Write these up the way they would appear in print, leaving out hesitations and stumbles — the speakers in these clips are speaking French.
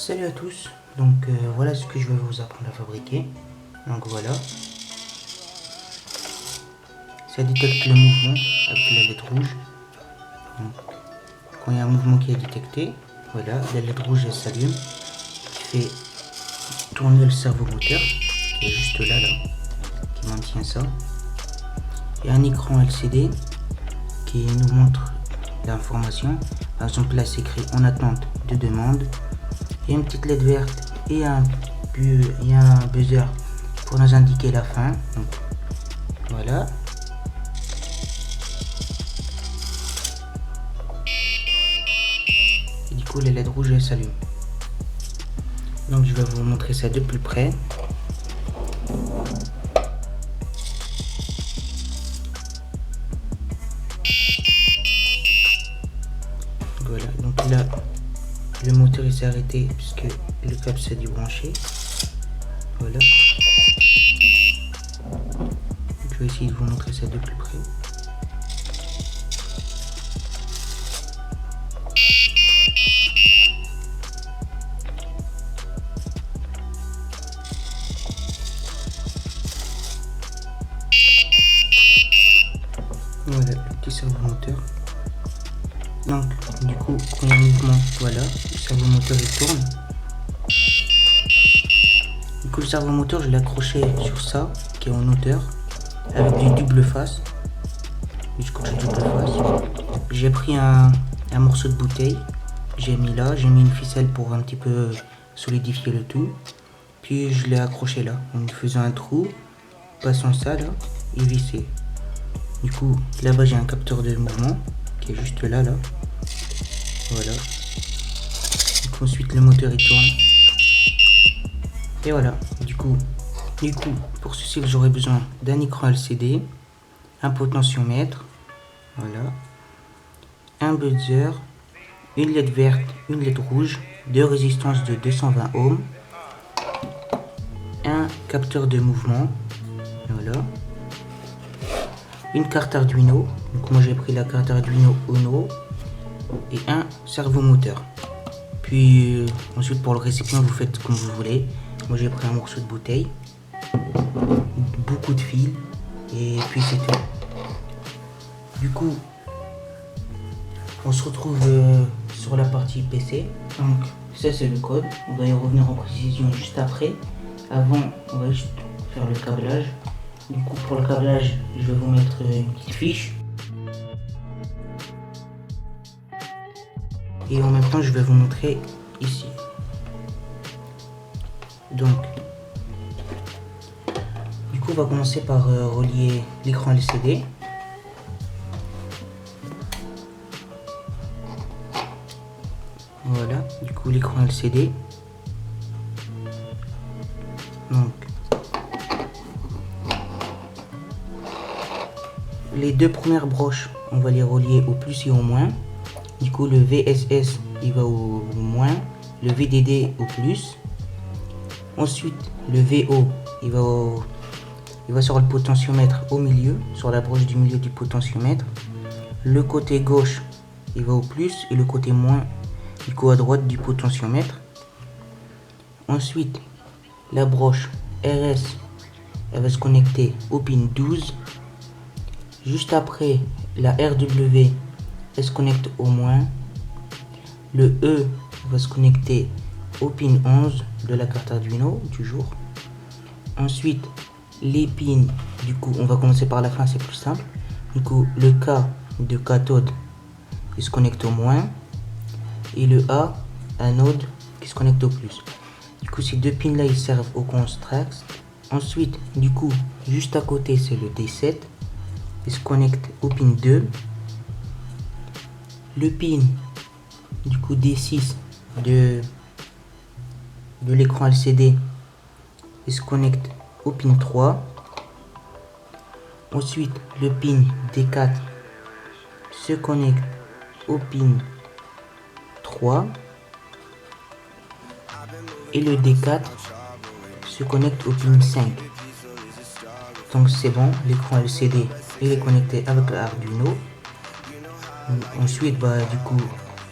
Salut à tous, donc voilà ce que je vais vous apprendre à fabriquer. Donc voilà, ça détecte le mouvement avec la lettre rouge. Donc, quand il y a un mouvement qui est détecté, voilà, la lettre rouge elle s'allume, qui fait tourner le cerveau moteur qui est juste là, qui maintient ça. Il y a un écran LCD qui nous montre l'information. Par exemple là c'est écrit en attente de demande. Il y a une petite LED verte et un buzzer pour nous indiquer la fin. Donc, voilà. Et du coup, les LED rouges elles s'allument. Donc, je vais vous montrer ça de plus près. Voilà. Donc là, le moteur il s'est arrêté puisque le câble s'est débranché. Voilà. Je vais essayer de vous montrer ça de plus près. Voilà le petit servomoteur. Donc du coup quand il y a un mouvement, voilà, le servomoteur il tourne. Du coup le servomoteur je l'ai accroché sur ça qui est en hauteur avec du double face, du scotch double face. J'ai pris un morceau de bouteille, j'ai mis là, j'ai mis une ficelle pour un petit peu solidifier le tout. Puis je l'ai accroché là en faisant un trou, passant ça là et visser. Du coup là-bas j'ai un capteur de mouvement qui est juste là. Voilà. Donc, ensuite le moteur il tourne. Et voilà. Du coup pour ceci j'aurai besoin d'un écran LCD, un potentiomètre, voilà, un buzzer, une LED verte, une LED rouge, deux résistances de 220 ohms, un capteur de mouvement, voilà, une carte Arduino. Donc moi j'ai pris la carte Arduino Uno et un servomoteur. Puis ensuite pour le récipient vous faites comme vous voulez. Moi j'ai pris un morceau de bouteille, beaucoup de fils et puis c'est tout. Du coup on se retrouve sur la partie PC. Donc ça c'est le code, on va y revenir en précision juste après. Avant on va juste faire le câblage. Du coup pour le câblage je vais vous mettre une petite fiche. Et en même temps je vais vous montrer ici. Donc du coup on va commencer par relier l'écran LCD. Voilà, du coup l'écran LCD. Donc les deux premières broches on va les relier au plus et au moins. Du coup le VSS il va au moins, le VDD au plus. Ensuite le VO il va sur le potentiomètre au milieu, sur la broche du milieu du potentiomètre. Le côté gauche il va au plus et le côté moins du coup à droite du potentiomètre. Ensuite la broche RS elle va se connecter au pin 12. Juste après la RW elle se connecte au moins. Le E va se connecter au pin 11 de la carte Arduino du jour. Ensuite les pins, du coup on va commencer par la fin, c'est plus simple. Du coup le K de cathode il se connecte au moins et le A anode qui se connecte au plus. Du coup ces deux pins là ils servent au construct. Ensuite du coup juste à côté c'est le D7, il se connecte au pin 2. Le pin du coup D6 de l'écran LCD il se connecte au pin 3. Ensuite le pin D4 se connecte au pin 3 et le D4 se connecte au pin 5. Donc c'est bon, l'écran LCD il est connecté avec l'Arduino. Ensuite du coup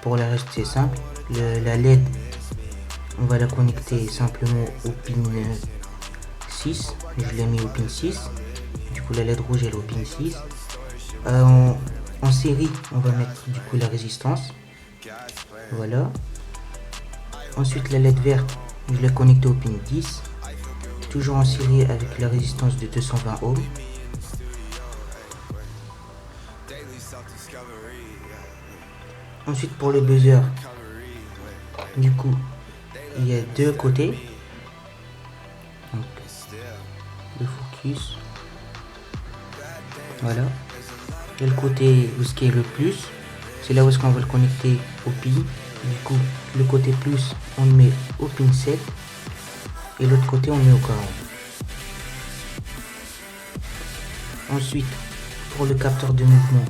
pour le reste c'est simple, la LED on va la connecter simplement au pin 6. Je l'ai mis au pin 6. Du coup, la LED rouge elle est au pin 6. En série, on va mettre du coup la résistance. Voilà. Ensuite, la LED verte, je l'ai connectée au pin 10. Toujours en série avec la résistance de 220 ohms. Ensuite, pour le buzzer, du coup, il y a deux côtés. Donc, le focus. Voilà. Et le côté où ce qui est le plus, c'est là où est-ce qu'on va le connecter au pin. Du coup, le côté plus, on le met au pin 7. Et l'autre côté, on le met au 40. Ensuite, pour le capteur de mouvement,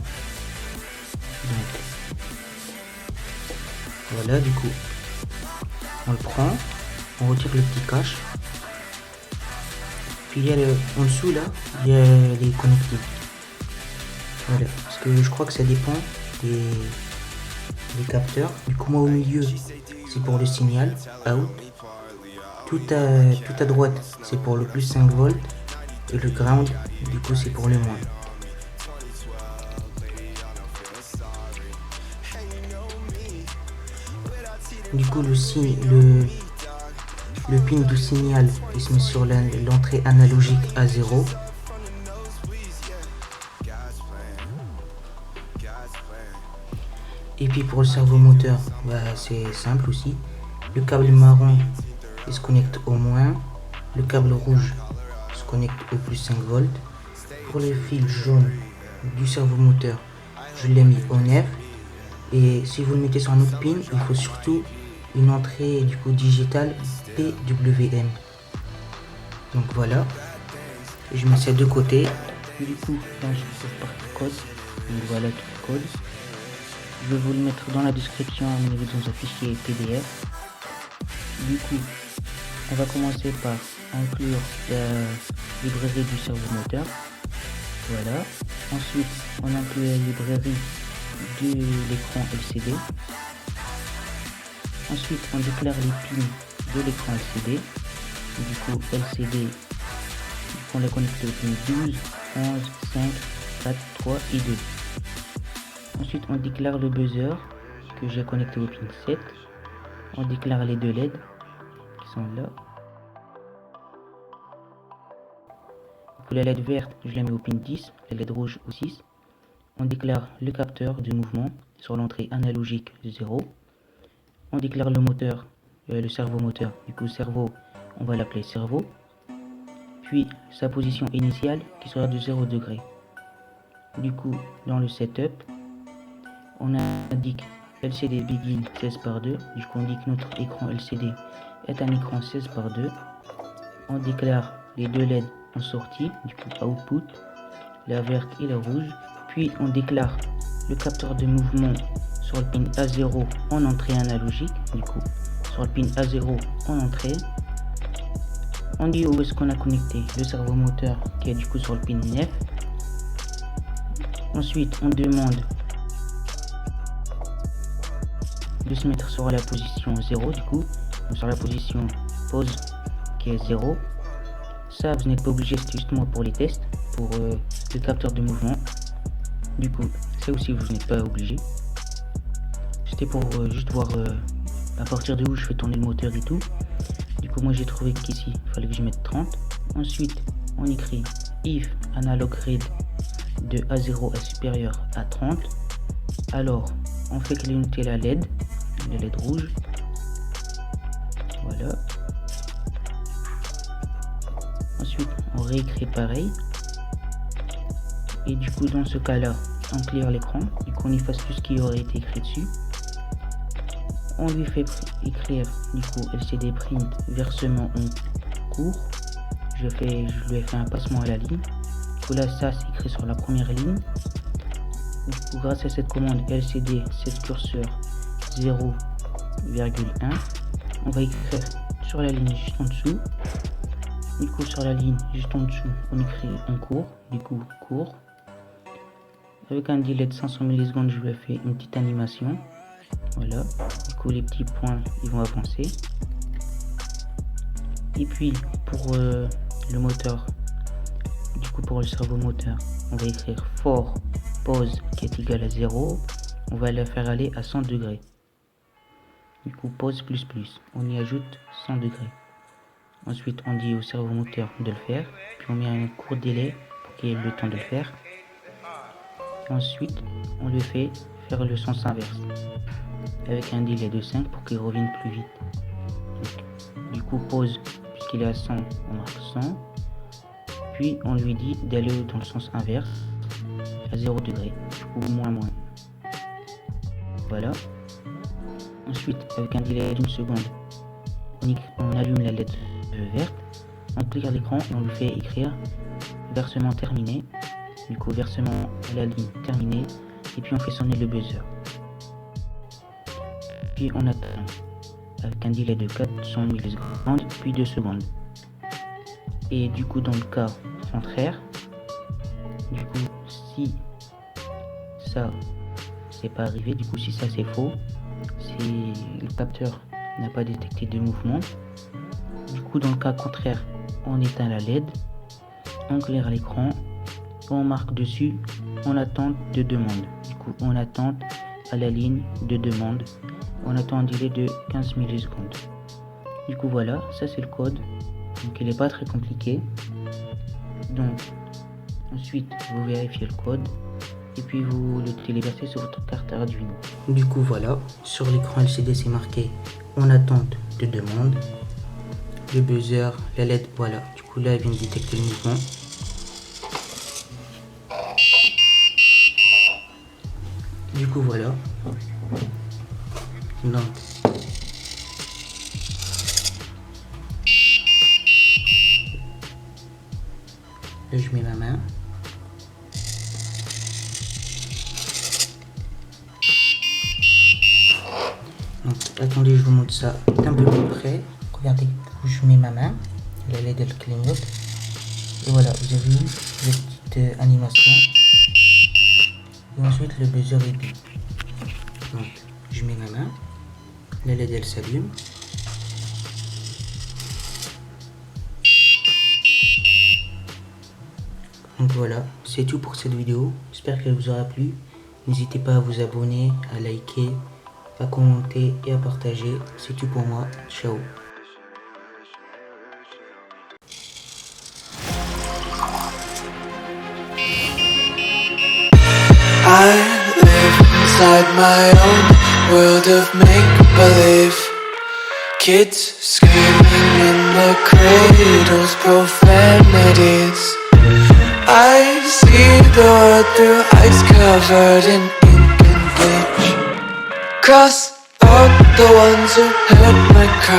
donc, voilà, du coup, on le prend, on retire le petit cache. Puis il y a en dessous là, il y a les connectiques. Voilà, parce que je crois que ça dépend des capteurs. Du coup, moi au milieu, c'est pour le signal out. Tout à droite, c'est pour le plus 5 volts. Et le ground, du coup, c'est pour le moins. Du coup, le pin du signal, il se met sur l'entrée analogique à 0. Et puis pour le servomoteur, bah, c'est simple aussi. Le câble marron, il se connecte au moins. Le câble rouge se connecte au plus 5 volts. Pour le fil jaune du servomoteur, je l'ai mis au 9. Et si vous le mettez sur un autre pin, il faut surtout une entrée du coup digitale PWM. Donc voilà, je mets ça de côté. Du coup, là je fais partie code. Donc voilà tout le code. Je vais vous le mettre dans la description au niveau dans un fichier PDF. Du coup, on va commencer par inclure la librairie du servomoteur. Voilà. Ensuite, on inclut la librairie de l'écran LCD. Ensuite, on déclare les pins de l'écran LCD. Du coup, LCD, on les connecte aux pins 12, 11, 5, 4, 3 et 2. Ensuite, on déclare le buzzer que j'ai connecté au pin 7. On déclare les deux LED qui sont là. Pour la LED verte, je la mets au pin 10, la LED rouge au 6. On déclare le capteur de mouvement sur l'entrée analogique 0. On déclare le moteur, le servomoteur. Du coup, cerveau, on va l'appeler cerveau. Puis sa position initiale qui sera de 0 degré. Du coup, dans le setup, on indique LCD begin 16:2. Du coup, on dit que notre écran LCD est un écran 16:2. On déclare les deux LED en sortie, du coup output, la verte et la rouge. Puis on déclare le capteur de mouvement sur le pin A0 en entrée analogique. Du coup, sur le pin A0 en entrée. On dit où est-ce qu'on a connecté le servomoteur qui est du coup sur le pin 9. Ensuite, on demande de se mettre sur la position 0 du coup, sur la position pause qui est 0. Ça, vous n'êtes pas obligé, c'est justement pour les tests, pour le capteur de mouvement. Du coup, ça aussi, vous n'êtes pas obligé. C'était pour juste voir à partir de où je fais tourner le moteur et tout. Du coup, moi, j'ai trouvé qu'ici, il fallait que je mette 30. Ensuite, on écrit if analog read de A0 est supérieur à 30. Alors, on fait clignoter la LED rouge. Voilà. Ensuite, on réécrit pareil. Et du coup, dans ce cas-là, on clear l'écran. Du coup, on efface tout ce qui aurait été écrit dessus. On lui fait écrire du coup LCD print versement en cours. Je lui ai fait un passement à la ligne. Du coup, là, ça c'est écrit sur la première ligne. Du coup, grâce à cette commande LCD set curseur 0,1, on va écrire sur la ligne juste en dessous. Du coup, sur la ligne juste en dessous, on écrit en cours. Du coup, cours. Avec un délai de 500 millisecondes, je lui ai fait une petite animation. Voilà. Du coup, les petits points, ils vont avancer. Et puis pour le moteur, du coup pour le servomoteur, on va écrire for pause qui est égal à 0. On va la faire aller à 100 degrés. Du coup pause plus plus, on y ajoute 100 degrés. Ensuite on dit au servomoteur de le faire, puis on met un court délai pour qu'il ait le temps de le faire. Ensuite on le fait faire le sens inverse avec un délai de 5 pour qu'il revienne plus vite. Donc, du coup pause, puisqu'il est à 100, on marque 100. Puis on lui dit d'aller dans le sens inverse à 0 degré, du coup moins. Voilà. Ensuite avec un délai d'une seconde, on allume la LED verte, on clique à l'écran et on lui fait écrire versement terminé. Du coup versement à la ligne terminée, et puis on fait sonner le buzzer. Puis on attend avec un délai de 400 millisecondes puis 2 secondes. Et du coup dans le cas contraire, du coup si ça c'est pas arrivé, du coup si ça c'est faux, si le capteur n'a pas détecté de mouvement, du coup dans le cas contraire on éteint la LED, on claire l'écran, on marque dessus en attente de demande. Du coup on attend à la ligne de demande, on attend un délai de 15 millisecondes. Du coup voilà, ça c'est le code, donc il n'est pas très compliqué. Donc ensuite vous vérifiez le code et puis vous le téléversez sur votre carte Arduino. Du coup voilà, sur l'écran LCD c'est marqué en attente de demande, le buzzer, la LED, voilà, du coup là il vient de détecter le mouvement. Du coup voilà, donc là je mets ma main, donc attendez je vous montre ça d'un peu plus près. Regardez, je mets ma main, la LED elle clignote et voilà, vous avez vu la petite animation. Et ensuite le buzzer est bip. Donc je mets ma main, la LED elle s'allume. Donc voilà, c'est tout pour cette vidéo. J'espère qu'elle vous aura plu. N'hésitez pas à vous abonner, à liker, à commenter et à partager. C'est tout pour moi. Ciao. I live inside my own world of make-believe. Kids screaming in the cradles, profanities. I see the world through ice covered in ink and bleach. Cross out the ones who heard my cry.